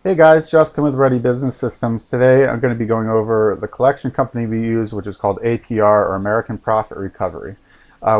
Hey guys, Justin with Ready Business Systems. Today I'm going to be going over the collection company we use, which is called APR, or American Profit Recovery.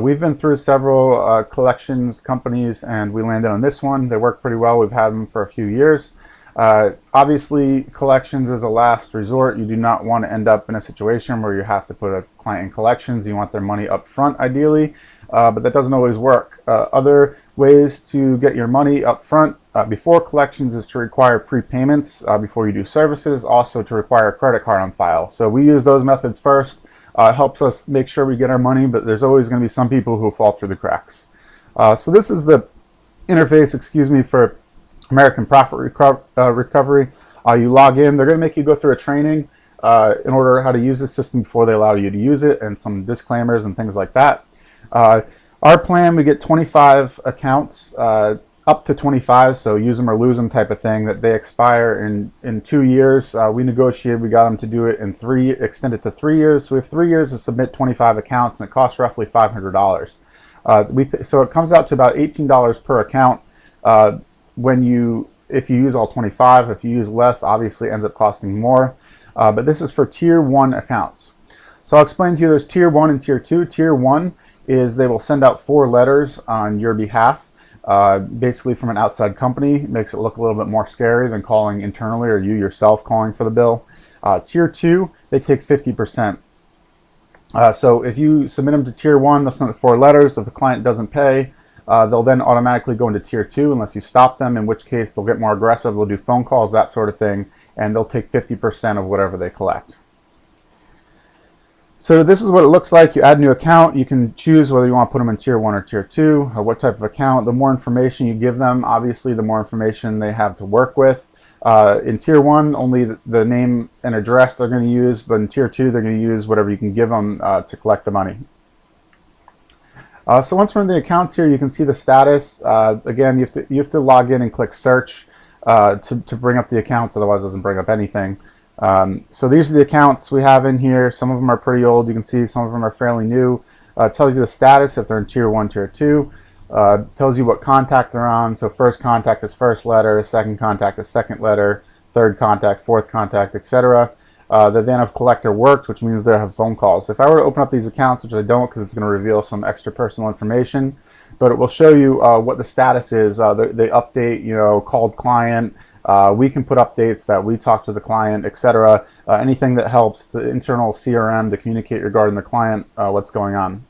We've been through several collections companies and we landed on this one. They work pretty well. We've had them for a few years. Obviously, collections is a last resort. You do not want to end up in a situation where you have to put a client in collections. You want their money up front ideally, but that doesn't always work. Other ways to get your money up front before collections is to require prepayments before you do services, also to require a credit card on file. So we use those methods first. It helps us make sure we get our money, but there's always going to be some people who fall through the cracks. So this is the interface, for American Profit Recovery. You log in. They're going to make you go through a training in order how to use the system before they allow you to use it, and some disclaimers and things like that. Our plan, we get 25 accounts, up to 25, so use them or lose them type of thing, that they expire in 2 years. We negotiated, we got them to do it in extend it to 3 years. So we have 3 years to submit 25 accounts, and it costs roughly $500. So it comes out to about $18 per account if you use all 25. If you use less, obviously it ends up costing more. But this is for Tier 1 accounts. So I'll explain to you, there's Tier 1 and Tier 2. Tier 1 is they will send out 4 letters on your behalf, basically from an outside company. It makes it look a little bit more scary than calling internally or you yourself calling for the bill. Tier 2, they take 50%. So if you submit them to Tier 1, they'll send the 4 letters. If the client doesn't pay, they'll then automatically go into Tier 2 unless you stop them, in which case they'll get more aggressive. They'll do phone calls, that sort of thing, and they'll take 50% of whatever they collect. So this is what it looks like. You add a new account. You can choose whether you want to put them in Tier 1 or Tier 2, or what type of account. The more information you give them, obviously, the more information they have to work with. In Tier 1, only the name and address they're going to use, but in Tier 2, they're going to use whatever you can give them to collect the money. So once we're in the accounts here, you can see the status. Again, you have to log in and click search to bring up the accounts, otherwise it doesn't bring up anything. So these are the accounts we have in here. Some of them are pretty old. You can see some of them are fairly new. It tells you the status if they're in Tier 1, Tier 2. Tells you what contact they're on. So first contact is first letter, second contact is second letter, third contact, fourth contact, etc. They then have collector worked, which means they have phone calls. If I were to open up these accounts, which I don't because it's going to reveal some extra personal information, but it will show you what the status is. They update, called client. We can put updates that we talk to the client, etc. Anything that helps. It's an internal CRM to communicate regarding the client, what's going on.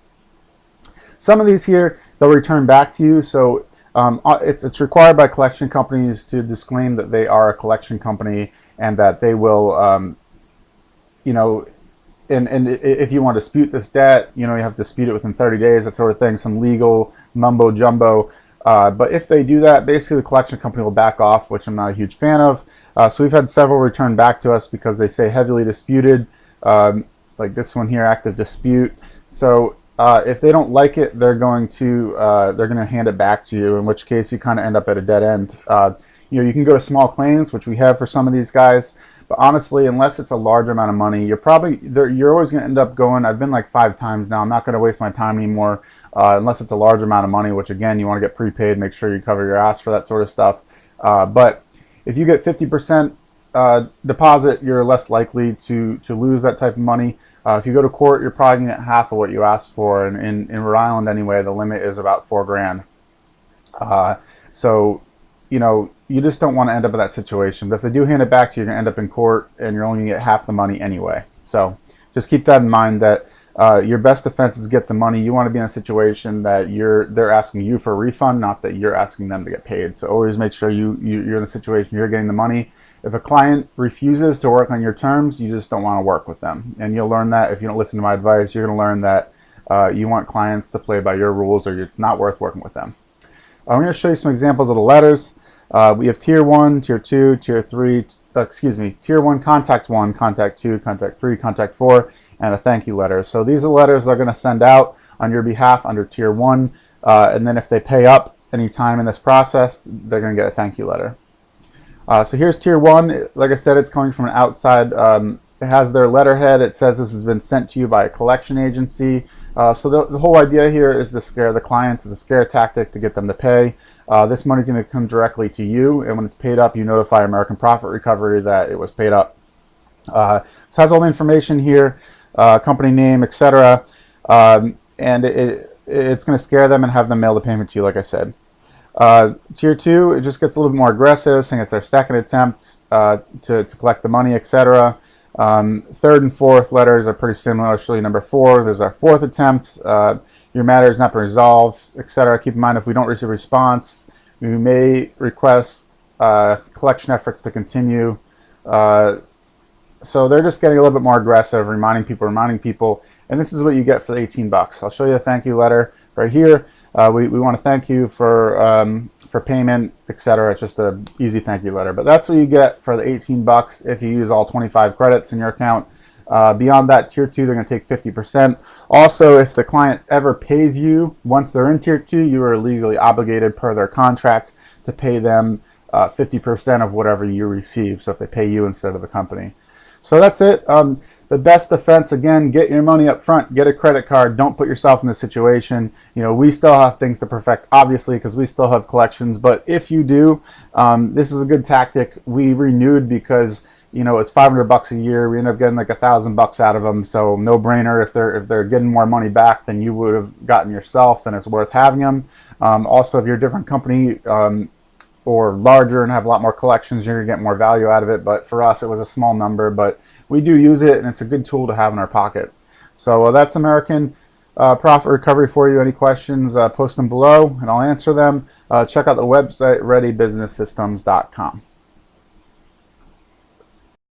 Some of these here, they'll return back to you. So it's required by collection companies to disclaim that they are a collection company and that they will, and if you want to dispute this debt, you have to dispute it within 30 days, that sort of thing, some legal mumbo jumbo. But if they do that, basically the collection company will back off, which I'm not a huge fan of. So we've had several return back to us because they say heavily disputed, like this one here, active dispute. So if they don't like it, they're going to hand it back to you, in which case you kind of end up at a dead end. You can go to small claims, which we have for some of these guys. But honestly, unless it's a large amount of money, you're always going to end up going. I've been like 5 times now. I'm not going to waste my time anymore unless it's a large amount of money, which again, you want to get prepaid. Make sure you cover your ass for that sort of stuff. But if you get 50% deposit, you're less likely to lose that type of money. If you go to court, you're probably going to get half of what you asked for. And in Rhode Island anyway, the limit is about $4,000. So, you just don't want to end up in that situation. But if they do hand it back to you, you're going to end up in court and you're only going to get half the money anyway. So just keep that in mind, that your best defense is get the money. You want to be in a situation that they're asking you for a refund, not that you're asking them to get paid. So always make sure you're in a situation you're getting the money. If a client refuses to work on your terms, you just don't want to work with them. And you'll learn that if you don't listen to my advice. You're going to learn that you want clients to play by your rules, or it's not worth working with them. I'm going to show you some examples of the letters. We have Tier 1, Tier 2, Tier 3, Tier 1, Contact 1, Contact 2, Contact 3, Contact 4, and a thank you letter. So these are letters they're going to send out on your behalf under Tier 1, and then if they pay up any time in this process, they're going to get a thank you letter. So here's Tier 1. Like I said, it's coming from an outside It has their letterhead. It says this has been sent to you by a collection agency. So the whole idea here is to scare the clients. It's a scare tactic to get them to pay. This money's going to come directly to you, and when it's paid up, you notify American Profit Recovery that it was paid up. So it has all the information here, company name, etc. And it's going to scare them and have them mail the payment to you, like I said. Tier 2, it just gets a little bit more aggressive, saying it's their second attempt to collect the money, etc. Third and fourth letters are pretty similar. I'll show you number 4. There's our fourth attempt. Your matter has not been resolved, etc. Keep in mind, if we don't receive a response, we may request collection efforts to continue. So they're just getting a little bit more aggressive, reminding people, and this is what you get for the 18 bucks. I'll show you a thank you letter right here. We want to thank you for payment, etc. It's just an easy thank you letter. But that's what you get for the 18 bucks if you use all 25 credits in your account. Beyond that, Tier 2, they're going to take 50%. Also, if the client ever pays you, once they're in Tier 2, you are legally obligated per their contract to pay them 50% of whatever you receive. So if they pay you instead of the company. So that's it. The best defense, again, get your money up front, get a credit card, don't put yourself in this situation. You know, we still have things to perfect, obviously, because we still have collections. But if you do, this is a good tactic. We renewed because, you know, it's 500 bucks a year. We end up getting like $1,000 out of them. So no brainer. If they're getting more money back than you would have gotten yourself, then it's worth having them. Also, if you're a different company, or larger and have a lot more collections, you're going to get more value out of it. But for us, it was a small number, but we do use it, and it's a good tool to have in our pocket. So that's American Profit Recovery for you. Any questions, post them below, and I'll answer them. Check out the website, readybusinesssystems.com.